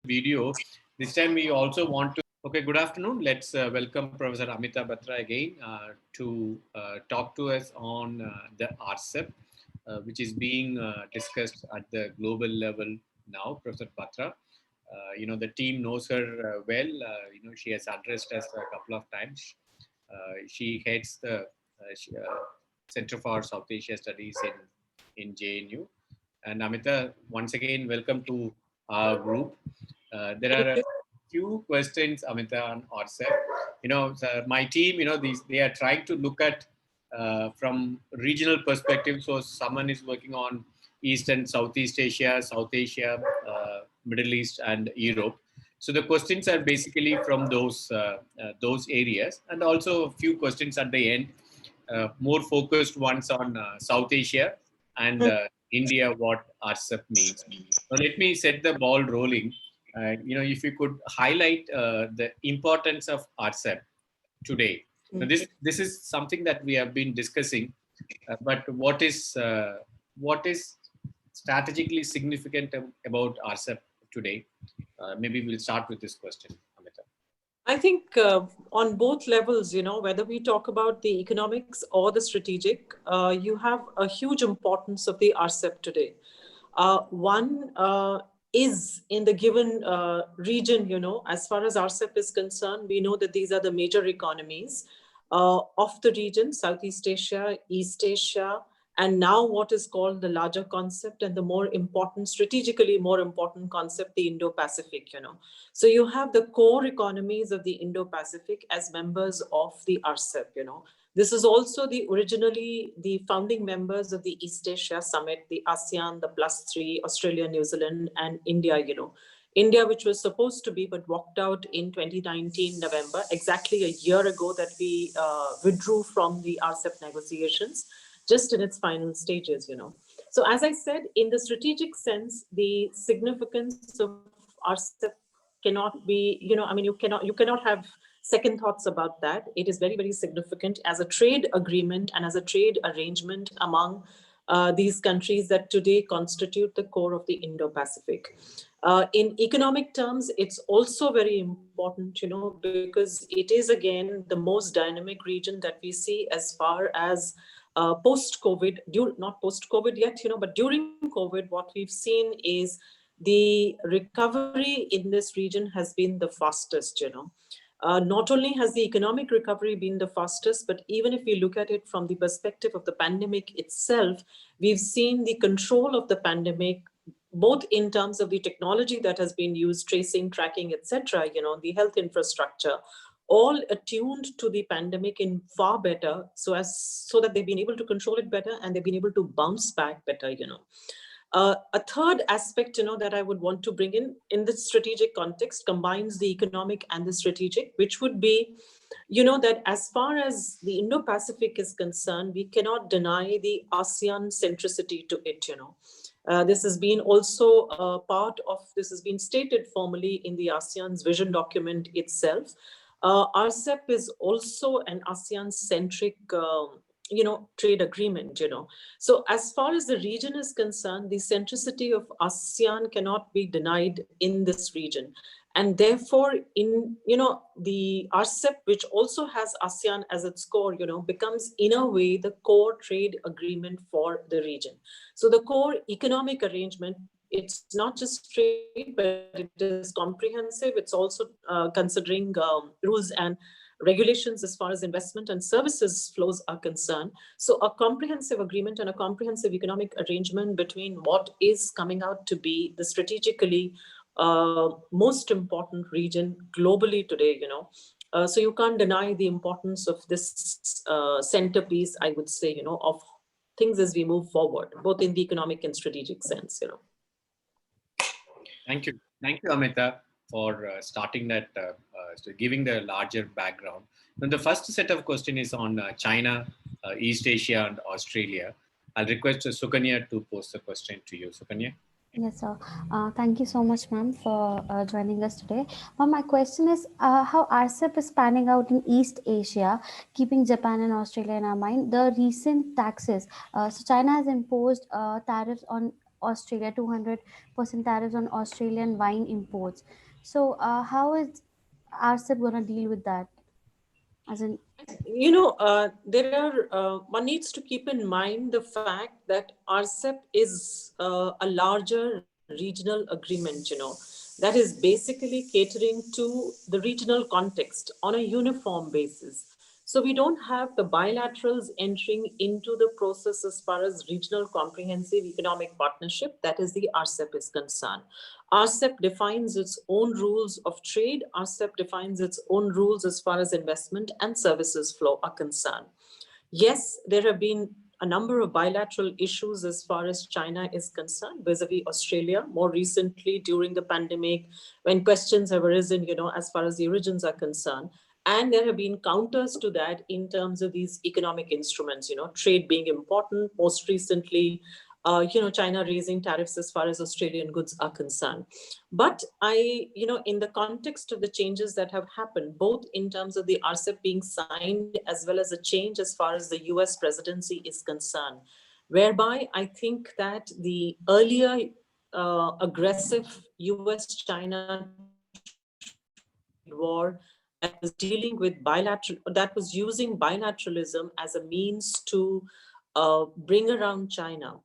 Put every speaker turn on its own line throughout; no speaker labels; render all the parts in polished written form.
video. This time we also want to. Okay, good afternoon. Let's welcome Professor Amita Batra again to talk to us on the RCEP, which is being discussed at the global level now. Professor Batra, the team knows her well. She has addressed us a couple of times. She heads the Center for South Asia Studies in JNU. And Amita, once again, welcome to our group. There
Thank
are a
you.
few questions, Amita, on RCEP. My team, they are trying to look at from regional perspective. So someone is working on East and Southeast Asia, South Asia, Middle East, and Europe. So the questions are basically from those areas, and also a few questions at the end, more focused ones on South Asia and India, what RCEP means. So let me set the ball rolling. If you could highlight the importance of RCEP today. Now, this is something that we have been discussing, but what is strategically significant about RCEP today? Maybe we'll start with this question, Amita.
I think on both levels, whether we talk about the economics or the strategic, you have a huge importance of the RCEP today. One is in the given region, as far as RCEP is concerned, we know that these are the major economies of the region: Southeast Asia, East Asia, and now what is called the larger concept and the strategically more important concept, the Indo-Pacific. So you have the core economies of the Indo-Pacific as members of the RCEP. This is also originally the founding members of the East Asia Summit, the ASEAN, the +3, Australia, New Zealand, and India. India, which was supposed to be, but walked out in 2019 November, exactly a year ago that we withdrew from the RCEP negotiations, just in its final stages. So as I said, in the strategic sense, the significance of RCEP cannot be, you cannot have second thoughts about that. It is very, very significant as a trade agreement and as a trade arrangement among these countries that today constitute the core of the Indo-Pacific. In economic terms, it's also very important, because it is again the most dynamic region that we see as far as post-COVID, not post-COVID yet, but during COVID, what we've seen is the recovery in this region has been the fastest. Not only has the economic recovery been the fastest, but even if we look at it from the perspective of the pandemic itself, we've seen the control of the pandemic, both in terms of the technology that has been used, tracing, tracking, etc., the health infrastructure, all attuned to the pandemic in far better, so that they've been able to control it better and they've been able to bounce back better. A third aspect, that I would want to bring in this strategic context, combines the economic and the strategic, which would be, that as far as the Indo-Pacific is concerned, we cannot deny the ASEAN centricity to it. This has been also this has been stated formally in the ASEAN's vision document itself. RCEP is also an ASEAN-centric trade agreement. So as far as the region is concerned, the centricity of ASEAN cannot be denied in this region. And therefore, in the RCEP, which also has ASEAN as its core, becomes in a way the core trade agreement for the region. So the core economic arrangement, it's not just trade, but it is comprehensive. It's also considering rules and regulations as far as investment and services flows are concerned. So a comprehensive agreement and a comprehensive economic arrangement between what is coming out to be the strategically most important region globally today. So you can't deny the importance of this centerpiece, I would say, of things as we move forward, both in the economic and strategic sense.
Thank you, Amita, for starting that, so giving the larger background. Now, the first set of questions is on China, East Asia, and Australia. I'll request Sukanya to pose the question to you. Sukanya.
Yes, sir. Thank you so much, ma'am, for joining us today. Ma'am, my question is how RCEP is panning out in East Asia, keeping Japan and Australia in our mind. The recent taxes. So China has imposed tariffs on Australia, 200% tariffs on Australian wine imports. So how is RCEP going to deal with that? As in,
there are one needs to keep in mind the fact that RCEP is a larger regional agreement, that is basically catering to the regional context on a uniform basis. So we don't have the bilaterals entering into the process as far as regional comprehensive economic partnership, that is the RCEP is concerned. RCEP defines its own rules of trade. RCEP defines its own rules as far as investment and services flow are concerned. Yes, there have been a number of bilateral issues as far as China is concerned vis-a-vis Australia. More recently, during the pandemic, when questions have arisen, as far as the origins are concerned. And there have been counters to that in terms of these economic instruments, trade being important. Most recently, China raising tariffs as far as Australian goods are concerned. But in the context of the changes that have happened, both in terms of the RCEP being signed, as well as a change as far as the US presidency is concerned, whereby I think that the earlier aggressive US-China war that was dealing with that was using bilateralism as a means to bring around China.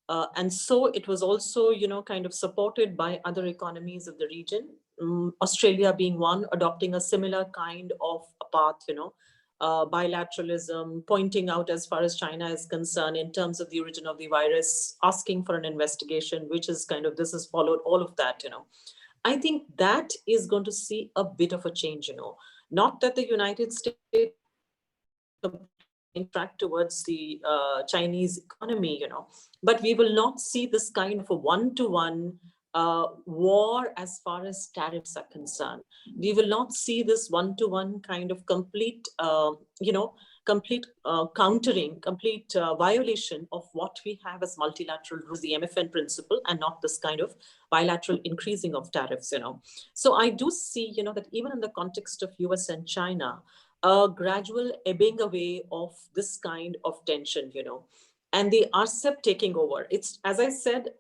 And so it was also, kind of supported by other economies of the region, Australia being one, adopting a similar kind of a path, bilateralism, pointing out as far as China is concerned in terms of the origin of the virus, asking for an investigation, which is this has followed all of that, I think that is going to see a bit of a change, not that the United States track towards the Chinese economy, but we will not see this kind of a one-to-one war as far as tariffs are concerned. We will not see this one-to-one kind of complete, complete countering, complete violation of what we have as multilateral rules, the MFN principle, and not this kind of bilateral increasing of tariffs, So I do see, that even in the context of US and China, a gradual ebbing away of this kind of tension, and the RCEP taking over. It's, as I said,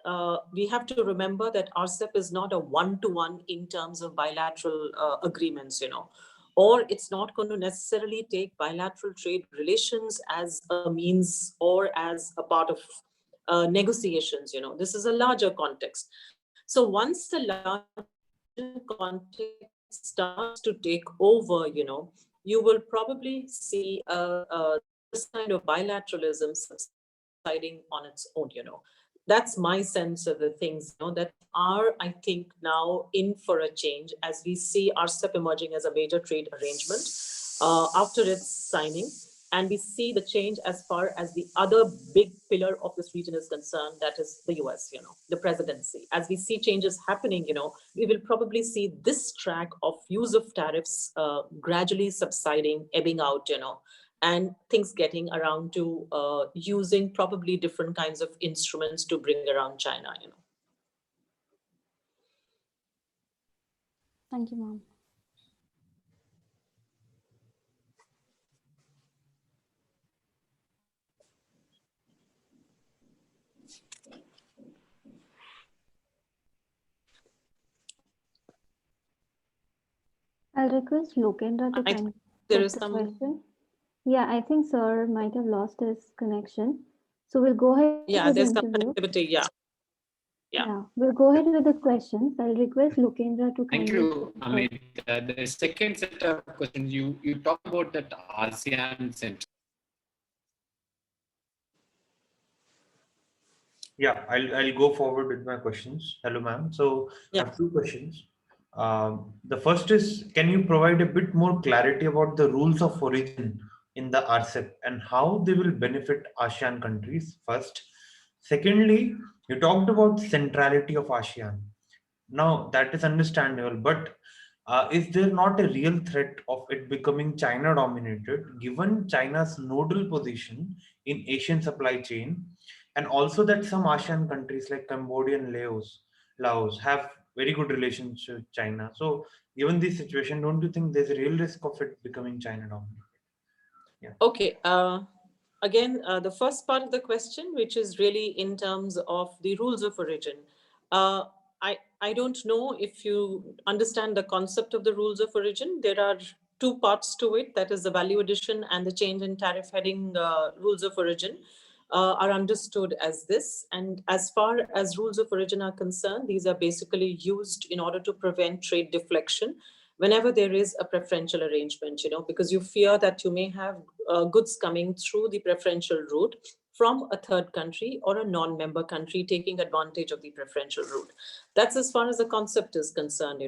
we have to remember that RCEP is not a one-to-one in terms of bilateral agreements, or it's not going to necessarily take bilateral trade relations as a means or as a part of negotiations, This is a larger context. So once the larger context starts to take over, you will probably see this kind of bilateralism subsiding on its own, That's my sense of the things, that are, I think, now in for a change as we see RCEP emerging as a major trade arrangement after its signing. And we see the change as far as the other big pillar of this region is concerned, that is the US, the presidency. As we see changes happening, we will probably see this track of use of tariffs gradually subsiding, ebbing out, and things getting around to using probably different kinds of instruments to bring around China,
Thank you, ma'am. I'll request Lokendra to
I there is
the
some
question. Yeah, I think sir might have lost his connection. So we'll go ahead with the
there's some
interview.
connectivity.
Yeah, we'll go ahead with the questions. I'll request Lokendra to
Thank
kindly.
you, Amit. The second set of questions, you talk about that ASEAN Center.
Yeah, I'll go forward with my questions. Hello, ma'am. So I have two questions. The first is, can you provide a bit more clarity about the rules of origin in the RCEP and how they will benefit ASEAN countries? First. Secondly, you talked about centrality of ASEAN. Now that is understandable, but is there not a real threat of it becoming China dominated, given China's nodal position in Asian supply chain, and also that some ASEAN countries like Cambodia and Laos have very good relations with China. So given this situation, don't you think there's a real risk of it becoming China dominated? Yeah.
Okay. again, the first part of the question, which is really in terms of the rules of origin. Uh, I don't know if you understand the concept of the rules of origin. There are two parts to it, that is the value addition and the change in tariff heading rules of origin. Are understood as this. And as far as rules of origin are concerned, these are basically used in order to prevent trade deflection whenever there is a preferential arrangement, because you fear that you may have goods coming through the preferential route from a third country or a non-member country taking advantage of the preferential route. That's as far as the concept is concerned,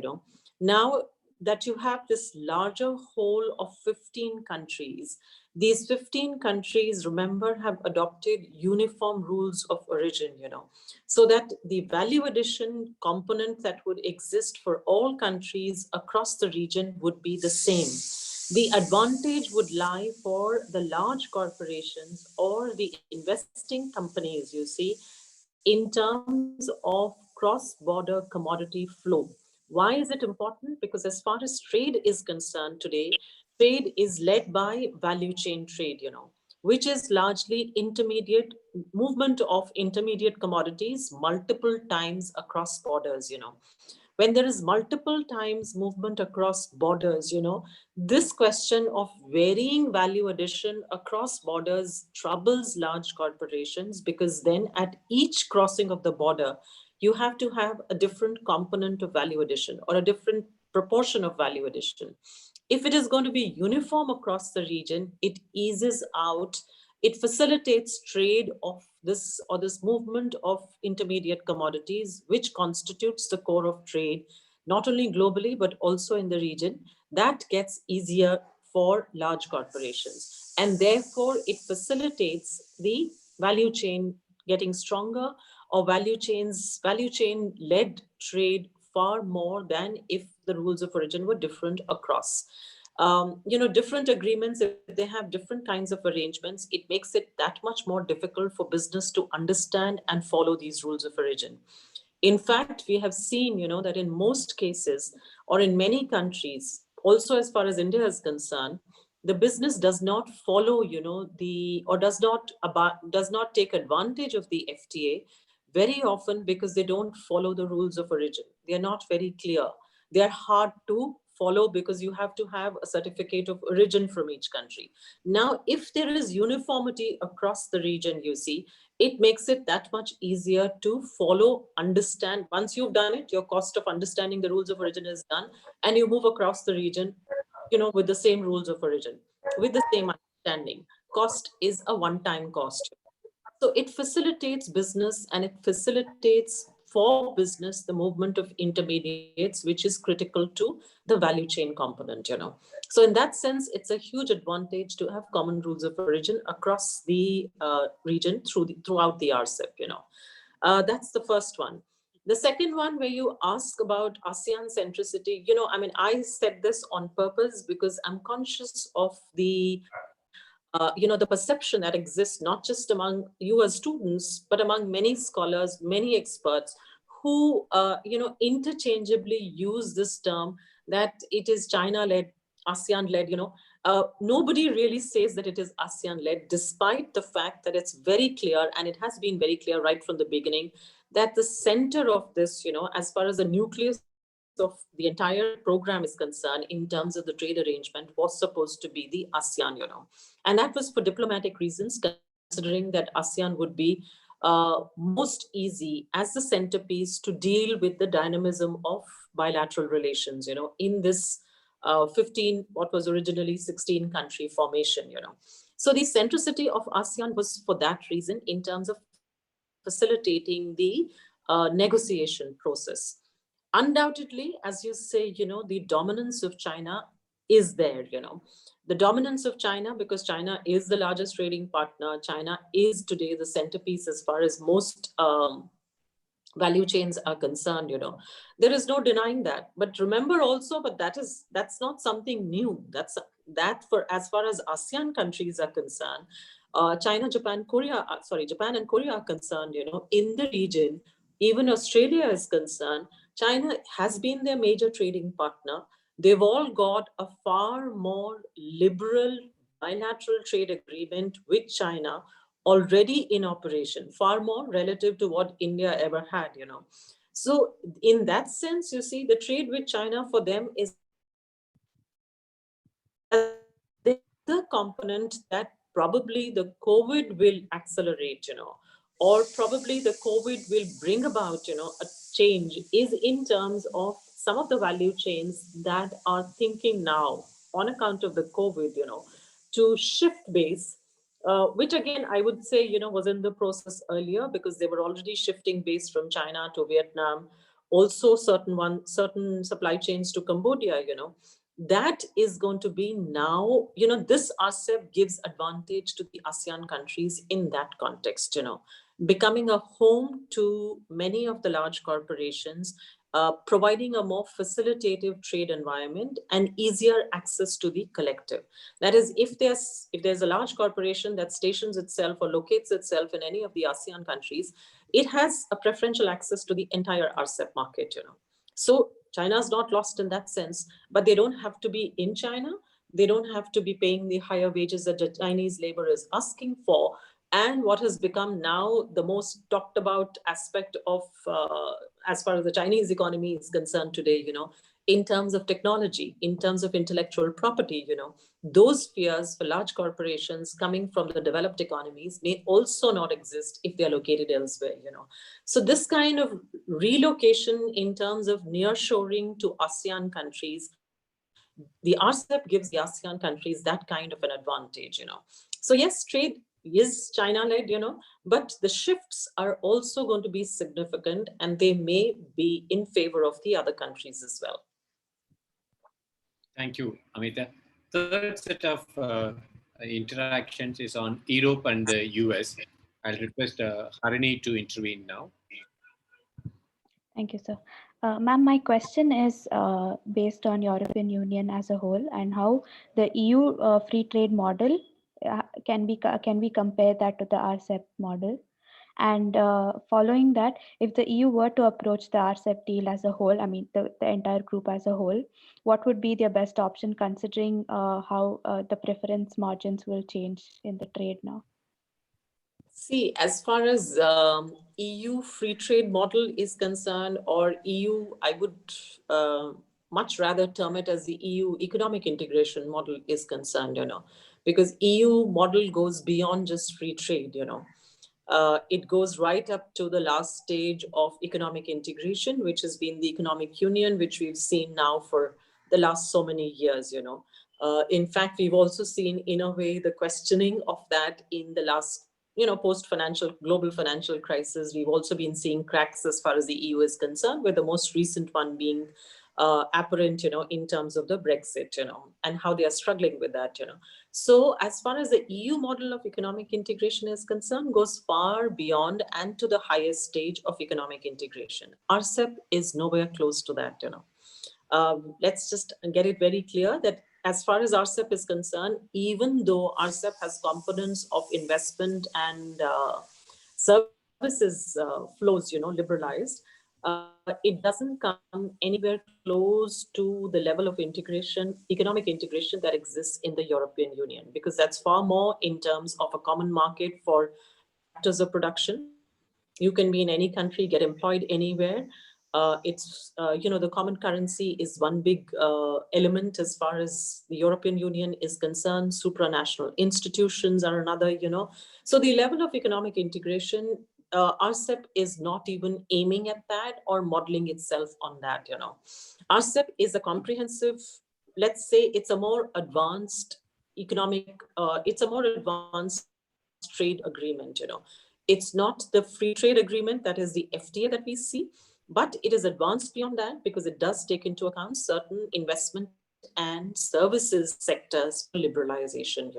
Now that you have this larger whole of 15 countries, these 15 countries, remember, have adopted uniform rules of origin, so that the value addition component that would exist for all countries across the region would be the same. The advantage would lie for the large corporations or the investing companies, you see, in terms of cross-border commodity flow. Why is it important? Because as far as trade is concerned today, trade is led by value chain trade, which is largely intermediate movement of intermediate commodities multiple times across borders, When there is multiple times movement across borders, this question of varying value addition across borders troubles large corporations, because then at each crossing of the border, you have to have a different component of value addition or a different proportion of value addition. If it is going to be uniform across the region, it eases out, it facilitates trade of this or this movement of intermediate commodities, which constitutes the core of trade, not only globally, but also in the region. That gets easier for large corporations. And therefore, it facilitates the value chain getting stronger, or value chain led trade far more than if the rules of origin were different across. Different agreements, if they have different kinds of arrangements, it makes it that much more difficult for business to understand and follow these rules of origin. In fact, we have seen, that in most cases or in many countries, also as far as India is concerned, the business does not follow, does not take advantage of the FTA very often, because they don't follow the rules of origin. They are not very clear. They are hard to follow because you have to have a certificate of origin from each country. Now, if there is uniformity across the region, you see, it makes it that much easier to follow, understand. Once you've done it, your cost of understanding the rules of origin is done, and you move across the region, with the same rules of origin, with the same understanding. Cost is a one-time cost. So it facilitates business, and it facilitates for business the movement of intermediates, which is critical to the value chain component, So in that sense, it's a huge advantage to have common rules of origin across the region throughout the RCEP, That's the first one. The second one, where you ask about ASEAN centricity, I said this on purpose because I'm conscious of the the perception that exists not just among you as students, but among many scholars, many experts who, interchangeably use this term that it is China-led, ASEAN-led, nobody really says that it is ASEAN-led, despite the fact that it's very clear, and it has been very clear right from the beginning, that the center of this, as far as the nucleus of the entire program is concerned, in terms of the trade arrangement, was supposed to be the ASEAN, And that was for diplomatic reasons, considering that ASEAN would be most easy as the centerpiece to deal with the dynamism of bilateral relations, in this 15, what was originally 16 country formation, So the centricity of ASEAN was for that reason, in terms of facilitating the negotiation process. Undoubtedly, as you say, the dominance of China is there, The dominance of China, because China is the largest trading partner. China is today the centerpiece as far as most value chains are concerned, There is no denying that. But remember also, but that's not something new. That for as far as ASEAN countries are concerned, China, Japan, Japan and Korea are concerned, in the region, even Australia is concerned, China has been their major trading partner. They've all got a far more liberal bilateral trade agreement with China already in operation, far more relative to what India ever had, So in that sense, you see, the trade with China for them is the component that probably the COVID will accelerate, or probably the COVID will bring about, a change is in terms of some of the value chains that are thinking now on account of the COVID, to shift base, which again, I would say, was in the process earlier because they were already shifting base from China to Vietnam, also certain supply chains to Cambodia, that is going to be now, this RCEP gives advantage to the ASEAN countries in that context, becoming a home to many of the large corporations, providing a more facilitative trade environment and easier access to the collective. That is, if there's a large corporation that stations itself or locates itself in any of the ASEAN countries, it has a preferential access to the entire RCEP market, So China's not lost in that sense, but they don't have to be in China. They don't have to be paying the higher wages that the Chinese labor is asking for. And what has become now the most talked about aspect of, as far as the Chinese economy is concerned today, in terms of technology, in terms of intellectual property, those fears for large corporations coming from the developed economies may also not exist if they're located elsewhere, So this kind of relocation in terms of nearshoring to ASEAN countries, the RCEP gives the ASEAN countries that kind of an advantage, So yes, trade is China-led, but the shifts are also going to be significant and they may be in favor of the other countries as well.
Thank you, Amita. Third set of interactions is on Europe and the US. I'll request Harini to intervene now.
Thank you, sir. Ma'am, my question is based on European Union as a whole and how the EU free trade model can we compare that to the RCEP model? And following that, if the EU were to approach the RCEP deal as a whole, I mean the entire group as a whole, what would be their best option considering how the preference margins will change in the trade now?
See, as far as EU free trade model is concerned, or EU, I would much rather term it as the EU economic integration model is concerned, because EU model goes beyond just free trade, it goes right up to the last stage of economic integration, which has been the economic union, which we've seen now for the last so many years, in fact, we've also seen in a way the questioning of that in the last post-financial, global financial crisis. We've also been seeing cracks as far as the EU is concerned, with the most recent one being apparent, in terms of the Brexit, and how they are struggling with that, So as far as the EU model of economic integration is concerned, goes far beyond and to the highest stage of economic integration. RCEP is nowhere close to that, Let's just get it very clear that as far as RCEP is concerned, even though RCEP has components of investment and services flows, liberalized, it doesn't come anywhere close to the level of integration, economic integration that exists in the European Union, because that's far more in terms of a common market for factors of production. You can be in any country, get employed anywhere. It's, the common currency is one big element as far as the European Union is concerned. Supranational institutions are another, So the level of economic integration, RCEP is not even aiming at that or modeling itself on that, RCEP is a comprehensive, let's say it's a more advanced economic, it's a more advanced trade agreement, It's not the free trade agreement, that is the FTA that we see, but it is advanced beyond that because it does take into account certain investment and services sectors for liberalization,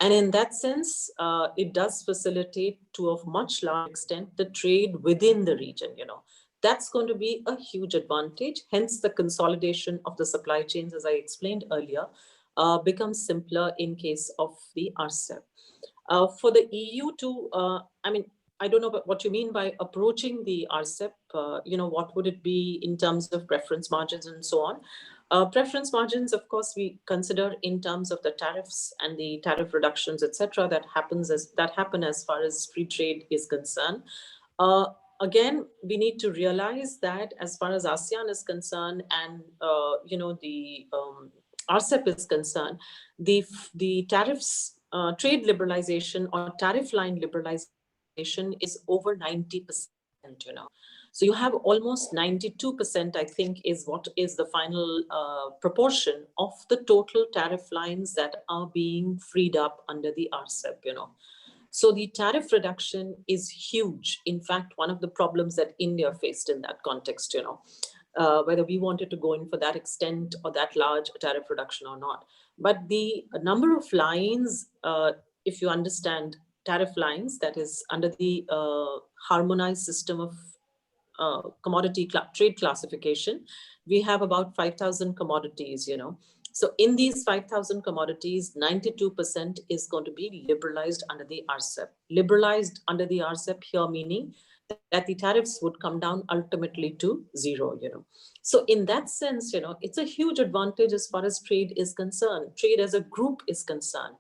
And in that sense, it does facilitate to a much large extent the trade within the region, That's going to be a huge advantage. Hence, the consolidation of the supply chains, as I explained earlier, becomes simpler in case of the RCEP. For the EU to, I don't know what you mean by approaching the RCEP, what would it be in terms of preference margins and so on? Preference margins, of course, we consider in terms of the tariffs and the tariff reductions, etc., that happen as far as free trade is concerned. Again, we need to realize that as far as ASEAN is concerned and the RCEP is concerned, the tariffs, trade liberalization or tariff line liberalization is over 90%. So you have almost 92%, I think, is what is the final proportion of the total tariff lines that are being freed up under the RCEP. So the tariff reduction is huge. In fact, one of the problems that India faced in that context, whether we wanted to go in for that extent or that large tariff reduction or not. But the number of lines, if you understand tariff lines, that is under the harmonized system of commodity trade classification, we have about 5,000 commodities, So in these 5,000 commodities, 92% is going to be liberalized under the RCEP. Liberalized under the RCEP here meaning that the tariffs would come down ultimately to zero, So in that sense, it's a huge advantage as far as trade is concerned, trade as a group is concerned.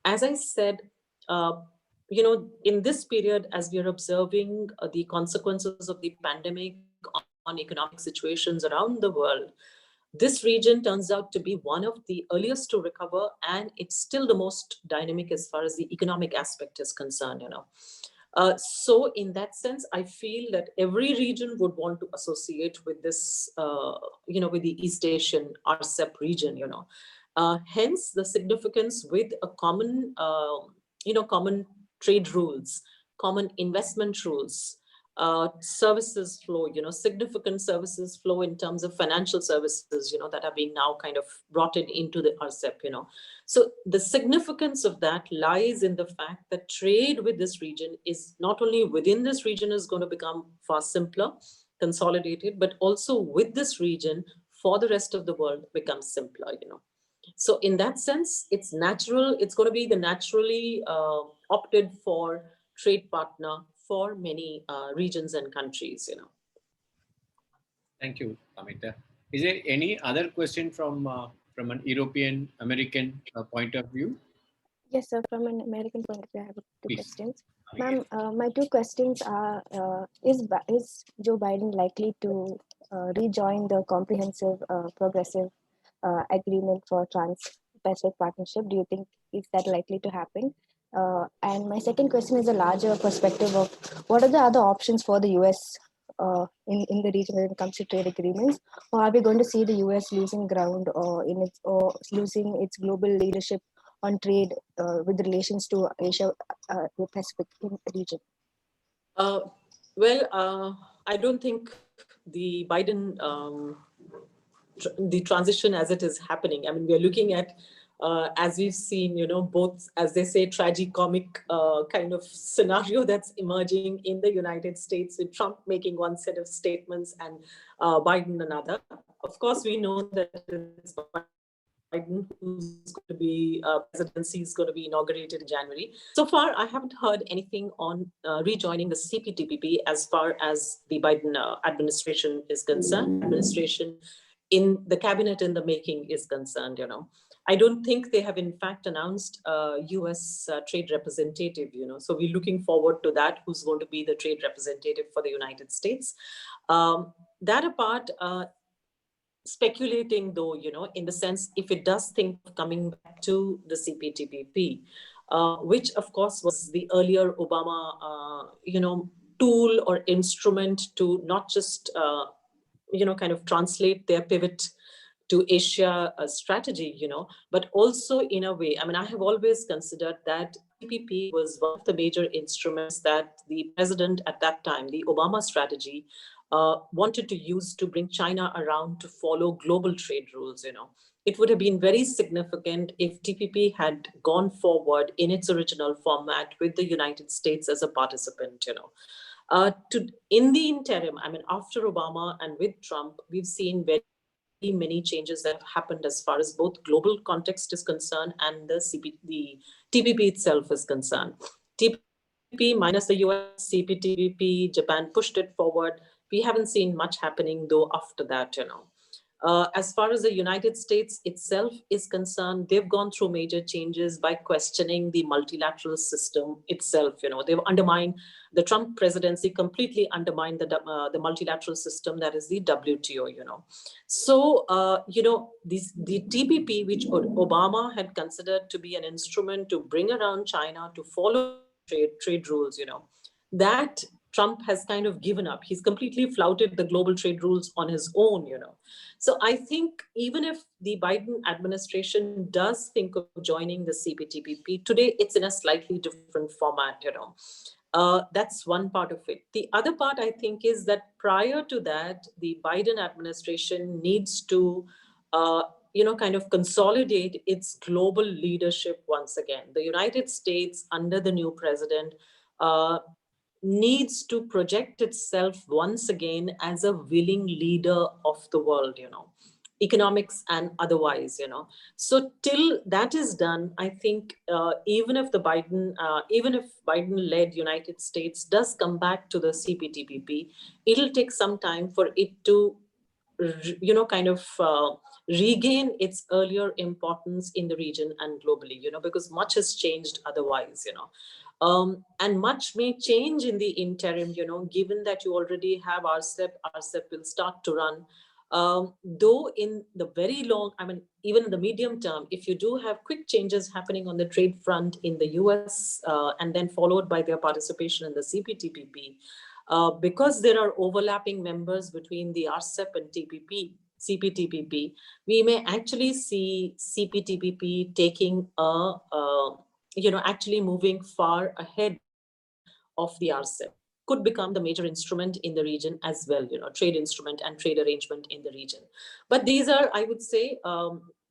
As I said, in this period, as we are observing the consequences of the pandemic on economic situations around the world, this region turns out to be one of the earliest to recover, and it's still the most dynamic as far as the economic aspect is concerned, So in that sense, I feel that every region would want to associate with this, with the East Asian RCEP region, hence the significance with a common, common trade rules, common investment rules, services flow, significant services flow in terms of financial services, that are being now kind of brought into the RCEP, So the significance of that lies in the fact that trade with this region is not only within this region is going to become far simpler, consolidated, but also with this region for the rest of the world becomes simpler, So in that sense, it's natural. It's going to be the naturally opted for trade partner for many regions and countries,
Thank you, Amita. Is there any other question from an European American point of view?
Yes, sir. From an American point of view, I have two
Please.
questions. Ma'am, my two questions are, is Joe Biden likely to rejoin the comprehensive progressive agreement for Trans-Pacific Partnership? Do you think is that likely to happen? And my second question is a larger perspective of what are the other options for the US in the region when it comes to trade agreements? Or are we going to see the US losing ground or losing its global leadership on trade with relations to Asia Pacific region?
I don't think the Biden the transition as it is happening. I mean, we are looking at, as we've seen, both, as they say, tragicomic kind of scenario that's emerging in the United States with Trump making one set of statements and Biden another. Of course, we know that it's Biden who's going to be presidency is going to be inaugurated in January. So far, I haven't heard anything on rejoining the CPTPP as far as the Biden administration is concerned. Administration in the cabinet in the making is concerned, I don't think they have in fact announced a US trade representative, so we're looking forward to that, who's going to be the trade representative for the United States. That apart, speculating though, in the sense, if it does think of coming back to the CPTPP, which of course was the earlier Obama, tool or instrument to not just, kind of translate their pivot to Asia strategy, but also in a way, I mean, I have always considered that TPP was one of the major instruments that the president at that time, the Obama strategy, wanted to use to bring China around to follow global trade rules, It would have been very significant if TPP had gone forward in its original format with the United States as a participant, in the interim, I mean, after Obama and with Trump, we've seen very many changes that have happened as far as both global context is concerned and the TPP itself is concerned. TPP minus the US, CPTPP, Japan pushed it forward. We haven't seen much happening though after that, As far as the United States itself is concerned, they've gone through major changes by questioning the multilateral system itself. They've undermined the Trump presidency, completely undermined the multilateral system, that is the WTO. So the TPP, which Obama had considered to be an instrument to bring around China to follow trade rules, that Trump has kind of given up. He's completely flouted the global trade rules on his own. So I think even if the Biden administration does think of joining the CPTPP, today it's in a slightly different format. That's one part of it. The other part, I think, is that prior to that, the Biden administration needs to kind of consolidate its global leadership once again. The United States, under the new president, needs to project itself once again as a willing leader of the world, economics and otherwise, So till that is done, I think even if Biden-led United States does come back to the CPTPP, it'll take some time for it to kind of regain its earlier importance in the region and globally, because much has changed otherwise, and much may change in the interim, given that you already have RCEP. RCEP will start to run. Though in the very long, even in the medium term, if you do have quick changes happening on the trade front in the US, and then followed by their participation in the CPTPP, because there are overlapping members between the RCEP and CPTPP, we may actually see CPTPP taking actually moving far ahead of the RCEP. Could become the major instrument in the region as well, trade instrument and trade arrangement in the region. But these are, I would say,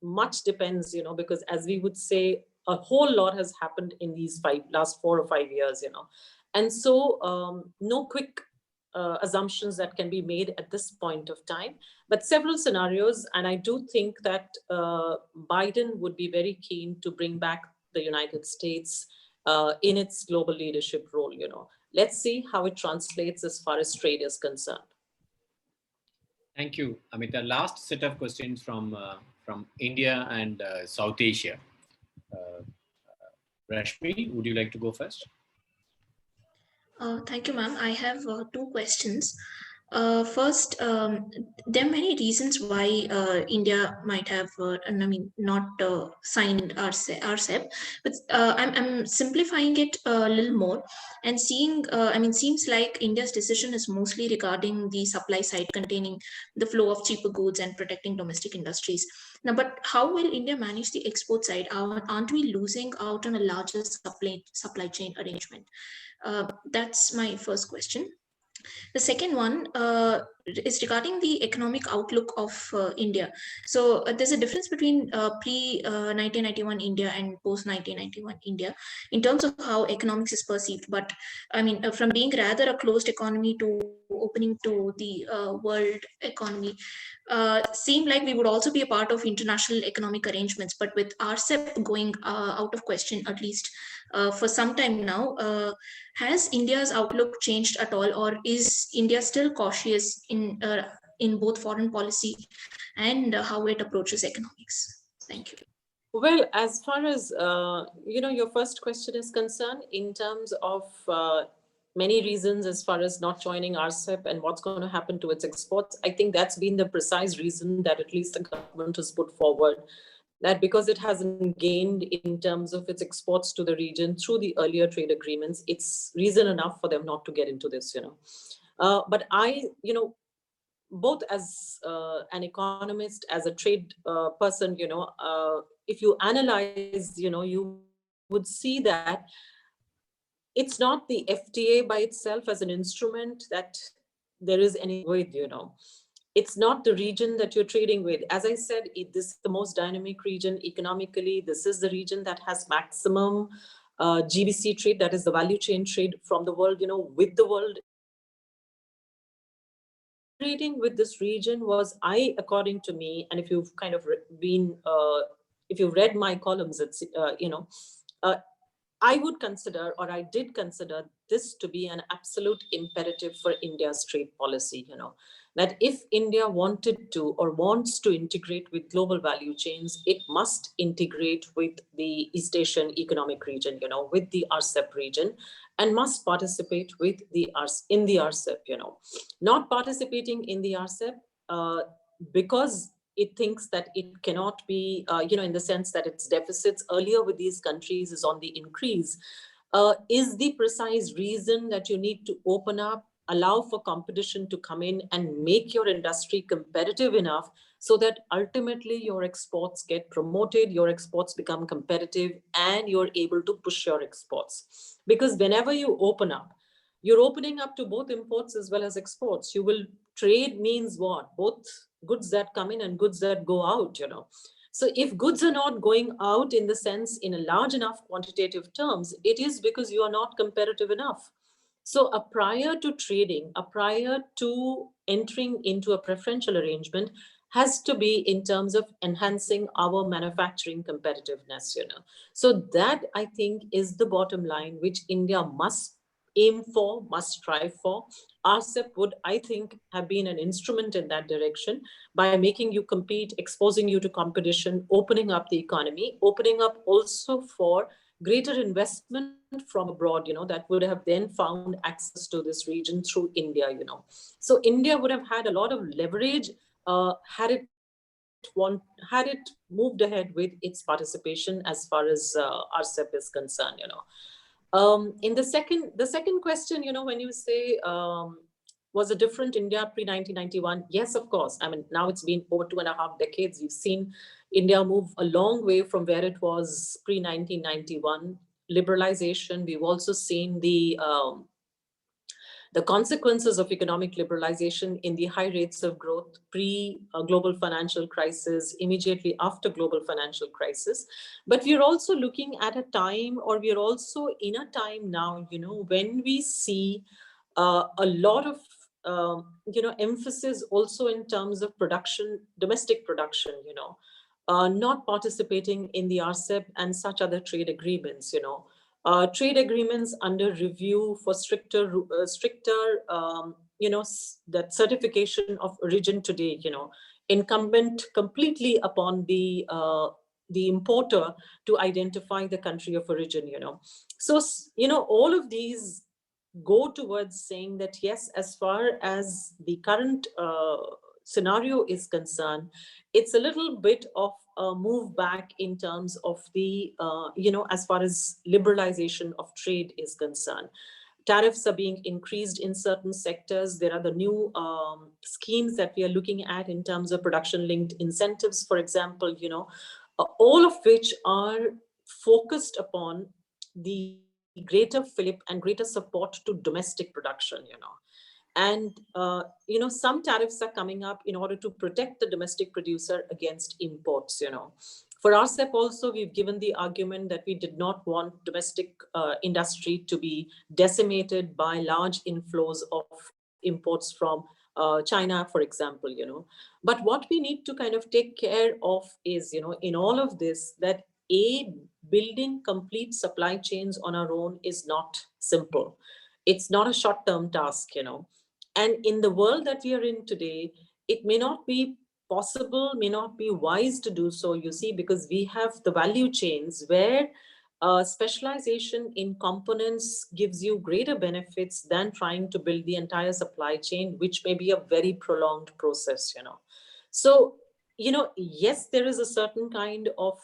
much depends, because as we would say, a whole lot has happened in these last 4 or 5 years, And so no quick assumptions that can be made at this point of time, but several scenarios. And I do think that Biden would be very keen to bring back the United States in its global leadership role, Let's see how it translates as far as trade is concerned.
Thank you, Amita. Last set of questions from India and South Asia. Rashmi, would you like to go first?
Thank you, ma'am. I have 2 questions. First, there are many reasons why India might have, not signed RCEP, but I'm simplifying it a little more and seeing, seems like India's decision is mostly regarding the supply side, containing the flow of cheaper goods and protecting domestic industries. Now, but how will India manage the export side? Aren't we losing out on a larger supply chain arrangement? That's my first question. The second one is regarding the economic outlook of India. So there's a difference between pre-1991 India and post-1991 India in terms of how economics is perceived. But from being rather a closed economy to opening to the world economy, seemed like we would also be a part of international economic arrangements. But with RCEP going out of question, at least for some time now, has India's outlook changed at all, or is India still cautious in both foreign policy and how it approaches economics? Thank you.
Well, as far as your first question is concerned, in terms of many reasons as far as not joining RCEP and what's going to happen to its exports, I think that's been the precise reason that at least the government has put forward, that because it hasn't gained in terms of its exports to the region through the earlier trade agreements, it's reason enough for them not to get into this, But I, both as an economist, as a trade person, if you analyze, you would see that it's not the FTA by itself as an instrument that there is any with, It's not the region that you're trading with. As I said, this is the most dynamic region economically. This is the region that has maximum GVC trade, that is the value chain trade from the world, with the world. Trading with this region was, according to me, and if you've kind of if you've read my columns, it's, I would consider, or I did consider this to be an absolute imperative for India's trade policy, that if India wanted to or wants to integrate with global value chains, it must integrate with the East Asian Economic Region, with the RCEP region, and must participate with in the RCEP, Not participating in the RCEP because it thinks that it cannot be, in the sense that its deficits earlier with these countries is on the increase, is the precise reason that you need to open up, allow for competition to come in and make your industry competitive enough so that ultimately your exports get promoted, your exports become competitive, and you're able to push your exports. Because whenever you open up, you're opening up to both imports as well as exports. You will trade means what? Both goods that come in and goods that go out, So if goods are not going out in the sense in a large enough quantitative terms, it is because you are not competitive enough. So a prior to trading, a prior to entering into a preferential arrangement has to be in terms of enhancing our manufacturing competitiveness, So that, I think, is the bottom line, which India must aim for, must strive for. RCEP would, I think, have been an instrument in that direction by making you compete, exposing you to competition, opening up the economy, opening up also for greater investment from abroad, that would have then found access to this region through India, So India would have had a lot of leverage had it moved ahead with its participation as far as RCEP is concerned, In the second question, when you say, was a different India pre-1991? Yes, of course. I mean, now it's been over 2.5 decades. You've seen India move a long way from where it was pre-1991. Liberalization. We've also seen the consequences of economic liberalization in the high rates of growth pre-global financial crisis, immediately after global financial crisis. But we're also looking at a time, or we're also in a time now, when we see a lot of emphasis also in terms of production, domestic production, not participating in the RCEP and such other trade agreements, trade agreements under review for stricter, that certification of origin today, incumbent completely upon the importer to identify the country of origin, So, all of these go towards saying that, yes, as far as the current scenario is concerned, it's a little bit of a move back in terms of the, as far as liberalization of trade is concerned. Tariffs are being increased in certain sectors. There are the new schemes that we are looking at in terms of production-linked incentives, for example, all of which are focused upon the greater fillip and greater support to domestic production, And, some tariffs are coming up in order to protect the domestic producer against imports, For RCEP also, we've given the argument that we did not want domestic industry to be decimated by large inflows of imports from China, for example, But what we need to kind of take care of is, in all of this, that building complete supply chains on our own is not simple. It's not a short-term task, And in the world that we are in today, it may not be possible, may not be wise to do so, you see, because we have the value chains where specialization in components gives you greater benefits than trying to build the entire supply chain, which may be a very prolonged process, So, yes, there is a certain kind of,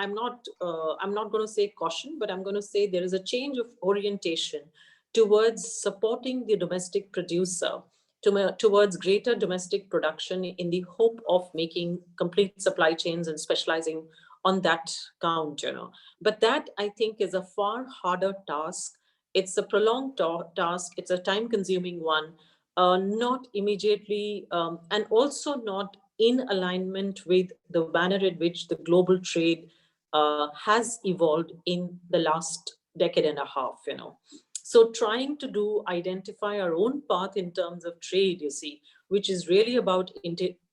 I'm not going to say caution, but I'm going to say there is a change of orientation towards supporting the domestic producer, towards greater domestic production in the hope of making complete supply chains and specializing on that count, But that, I think, is a far harder task. It's a prolonged task. It's a time-consuming one, not immediately, and also not in alignment with the manner in which the global trade has evolved in the last decade and a half, So trying to identify our own path in terms of trade, you see, which is really about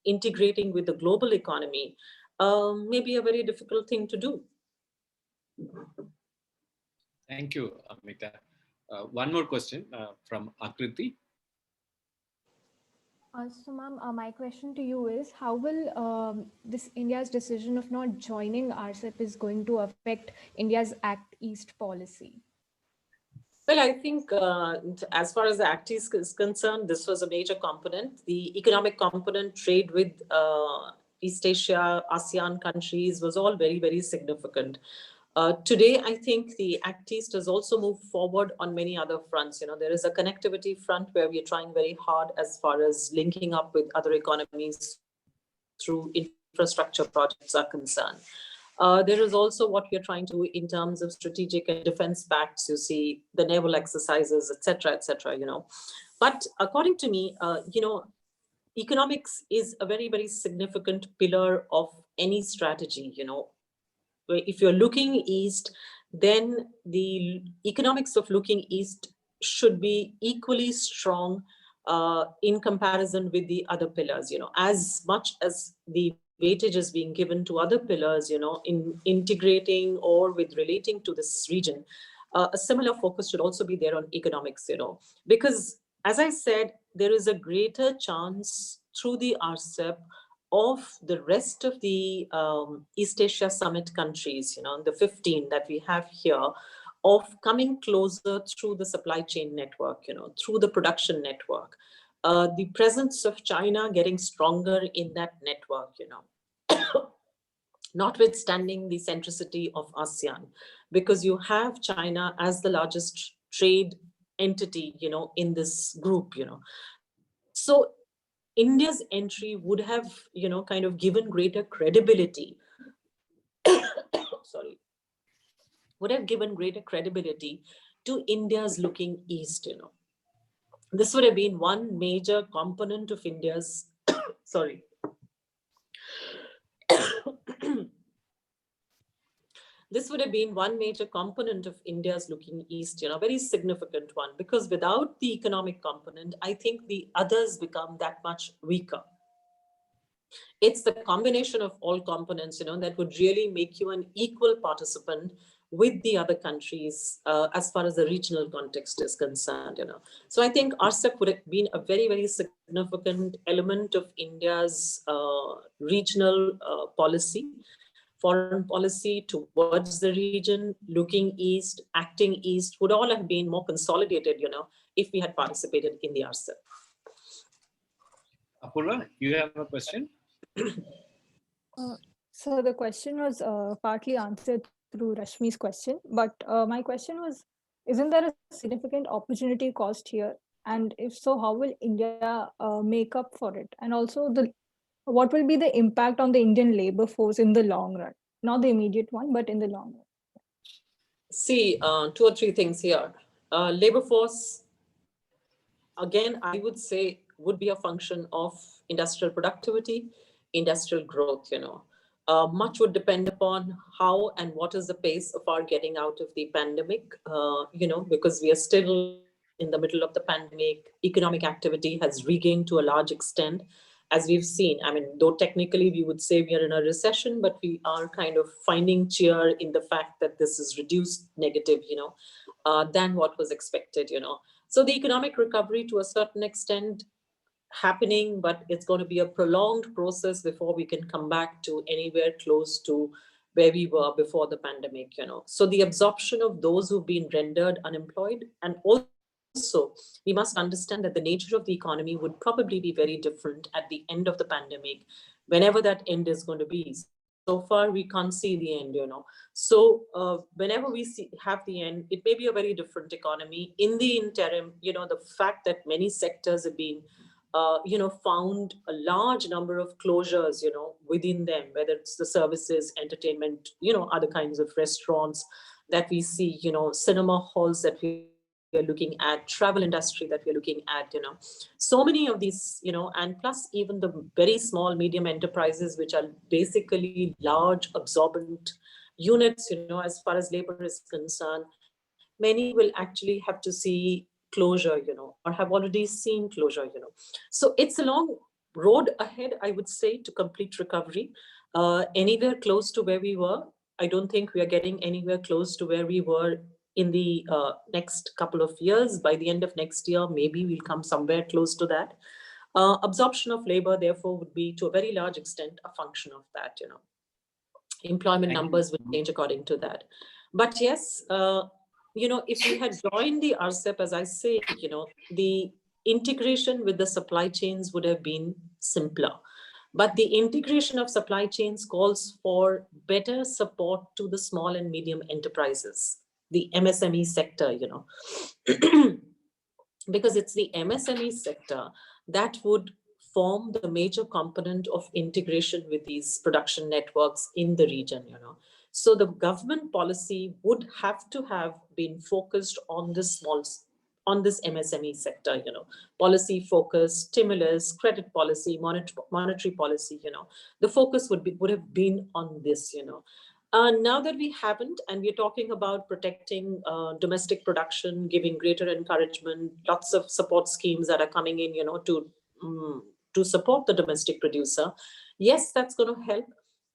integrating with the global economy, may be a very difficult thing to do.
Thank you, Amita. One more question from Akriti.
So, ma'am, my question to you is, how will this India's decision of not joining RCEP is going to affect India's Act East policy?
Well, I think as far as the Act East is concerned, this was a major component. The economic component, trade with East Asia, ASEAN countries was all very, very significant. Today, I think the Act East has also moved forward on many other fronts. You know, there is a connectivity front where we are trying very hard as far as linking up with other economies through infrastructure projects are concerned. There is also what we are trying to do in terms of strategic and defense pacts. You see the naval exercises, etc., etc. You know, but according to me, you know, economics is a very, very significant pillar of any strategy. You know, if you're looking east, then the economics of looking east should be equally strong in comparison with the other pillars. You know, as much as the weightage is being given to other pillars, you know, in integrating or with relating to this region, a similar focus should also be there on economics. You know, because as I said, there is a greater chance through the RCEP of the rest of the East Asia Summit countries, you know, the 15 that we have here, of coming closer through the supply chain network, you know, through the production network. The presence of China getting stronger in that network, you know, notwithstanding the centricity of ASEAN, because you have China as the largest trade entity, you know, in this group, you know. So India's entry would have, you know, kind of given greater credibility, sorry, would have given greater credibility to India's looking east, you know. This would have been one major component of India's, sorry. This would have been one major component of India's looking east, you know, very significant one, because without the economic component, I think the others become that much weaker. It's the combination of all components, you know, that would really make you an equal participant with the other countries as far as the regional context is concerned, you know. So I think RCEP would have been a very, very significant element of India's regional policy, foreign policy towards the region, looking east, acting east, would all have been more consolidated, you know, if we had participated in the RCEP.
Apurva, you have a question?
So the question was partly answered through Rashmi's question, but my question was, isn't there a significant opportunity cost here? And if so, how will India make up for it? And also, what will be the impact on the Indian labor force in the long run? Not the immediate one, but in the long run.
See, two or three things here. Labor force, again, I would say would be a function of industrial productivity, industrial growth, you know. Much would depend upon how and what is the pace of our getting out of the pandemic, you know, because we are still in the middle of the pandemic. Economic activity has regained to a large extent, as we've seen. I mean, though technically we would say we are in a recession, but we are kind of finding cheer in the fact that this is reduced negative, you know, than what was expected, you know. So the economic recovery to a certain extent happening, but it's going to be a prolonged process before we can come back to anywhere close to where we were before the pandemic, you know. So the absorption of those who've been rendered unemployed, and also we must understand that the nature of the economy would probably be very different at the end of the pandemic, whenever that end is going to be. So far, we can't see the end, you know. So whenever we have the end, it may be a very different economy. In the interim, you know, the fact that many sectors have been, you know, found a large number of closures, you know, within them, whether it's the services, entertainment, you know, other kinds of restaurants that we see, you know, cinema halls that we are looking at, travel industry that we're looking at, you know, so many of these, you know, and plus even the very small, medium enterprises, which are basically large absorbent units, you know, as far as labor is concerned, many will actually have to see closure, you know, or have already seen closure, you know. So it's a long road ahead, I would say, to complete recovery. Anywhere close to where we were, I don't think we are getting anywhere close to where we were in the next couple of years. By the end of next year, maybe we'll come somewhere close to that. Absorption of labor, therefore, would be to a very large extent a function of that. Employment numbers would change according to that. But yes, if we had joined the RCEP, as I say, the integration with the supply chains would have been simpler. But the integration of supply chains calls for better support to the small and medium enterprises, the MSME sector, because it's the MSME sector that would form the major component of integration with these production networks in the region. So the government policy would have to have been focused on this MSME sector, policy focus, stimulus, credit policy, monetary policy, the focus would have been on this. Now that we haven't, and we're talking about protecting domestic production, giving greater encouragement, lots of support schemes that are coming in, to support the domestic producer. Yes, that's going to help.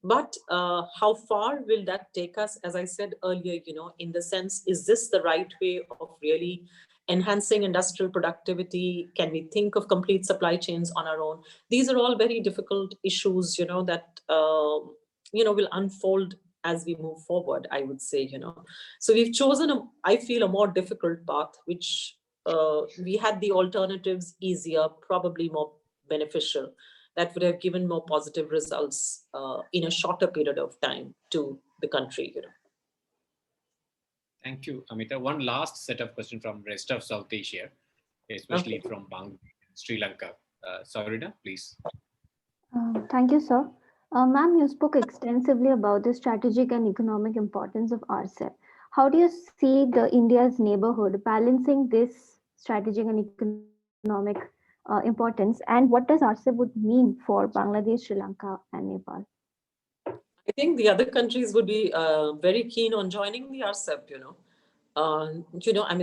But how far will that take us? As I said earlier, in the sense, is this the right way of really enhancing industrial productivity? Can we think of complete supply chains on our own? These are all very difficult issues, that, will unfold as we move forward, I would say. So we've chosen, I feel, a more difficult path, which we had the alternatives easier, probably more beneficial, that would have given more positive results in a shorter period of time to the country.
Thank you, Amita. One last set of questions from rest of South Asia, especially from Bangladesh, Sri Lanka. Saurina, please.
Thank you, sir. Ma'am, you spoke extensively about the strategic and economic importance of RCEP. How do you see the India's neighborhood balancing this strategic and economic importance, and what does RCEP would mean for Bangladesh, Sri Lanka, and Nepal?
I think the other countries would be very keen on joining the RCEP.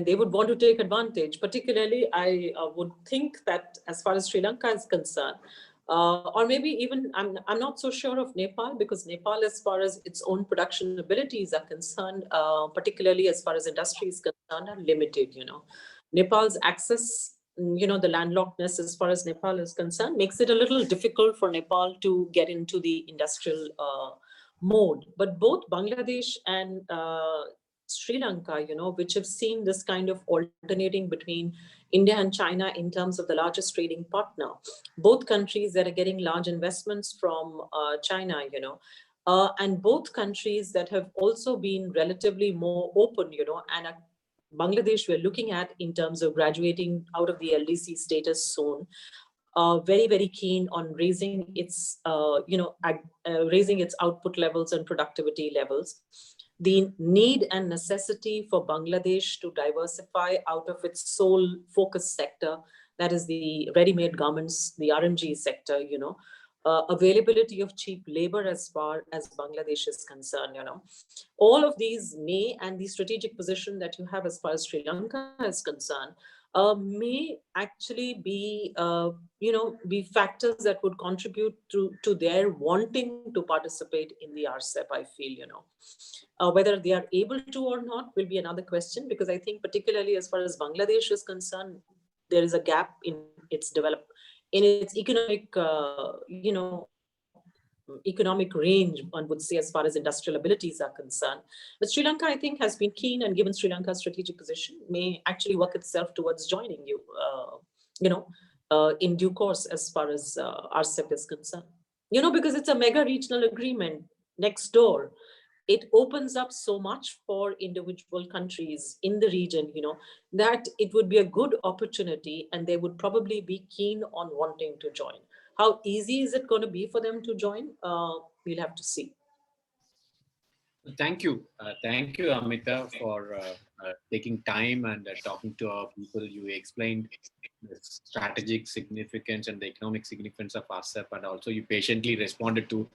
They would want to take advantage. Particularly, I would think that as far as Sri Lanka is concerned, or maybe even, I'm not so sure of Nepal, because Nepal, as far as its own production abilities are concerned, particularly as far as industry is concerned, are limited. Nepal's access, the landlockedness as far as Nepal is concerned, makes it a little difficult for Nepal to get into the industrial mode. But both Bangladesh and Sri Lanka, which have seen this kind of alternating between India and China in terms of the largest trading partner, both countries that are getting large investments from China, and both countries that have also been relatively more open, and Bangladesh we're looking at in terms of graduating out of the LDC status soon, very, very keen on raising its, raising its output levels and productivity levels. The need and necessity for Bangladesh to diversify out of its sole focus sector, that is the ready-made garments, the RMG sector, availability of cheap labor as far as Bangladesh is concerned, all of these may, and the strategic position that you have as far as Sri Lanka is concerned, may actually be, be factors that would contribute to their wanting to participate in the RCEP, I feel, whether they are able to or not will be another question, because I think particularly as far as Bangladesh is concerned, there is a gap in its economic, economic range, one would say, as far as industrial abilities are concerned. But Sri Lanka, I think, has been keen, and given Sri Lanka's strategic position, may actually work itself towards joining you, in due course as far as RCEP is concerned. Because it's a mega regional agreement next door. It opens up so much for individual countries in the region, that it would be a good opportunity, and they would probably be keen on wanting to join. How easy is it going to be for them to join? We'll have to see.
Thank you. Thank you, Amita, for taking time and talking to our people. You explained the strategic significance and the economic significance of RCEP, and also you patiently responded to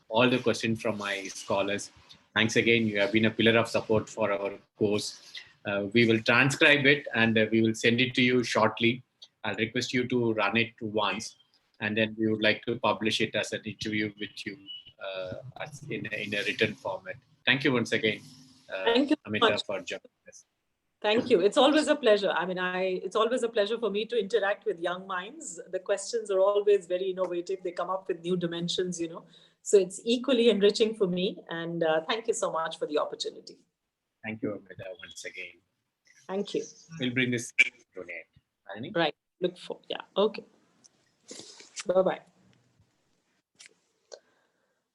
all the questions from my scholars. Thanks again. You have been a pillar of support for our course. We will transcribe it and we will send it to you shortly. I'll request you to run it once, and then we would like to publish it as an interview with you in a written format. Thank you once again,
Thank you
Amita,
so much
for joining us.
Thank you. It's always a pleasure. I mean, it's always a pleasure for me to interact with young minds. The questions are always very innovative. They come up with new dimensions, So it's equally enriching for me. And thank you so much for the opportunity.
Thank you, Amita, once again.
Thank you.
We'll bring this to an end.
Right. Look for, yeah. Okay. Bye-bye.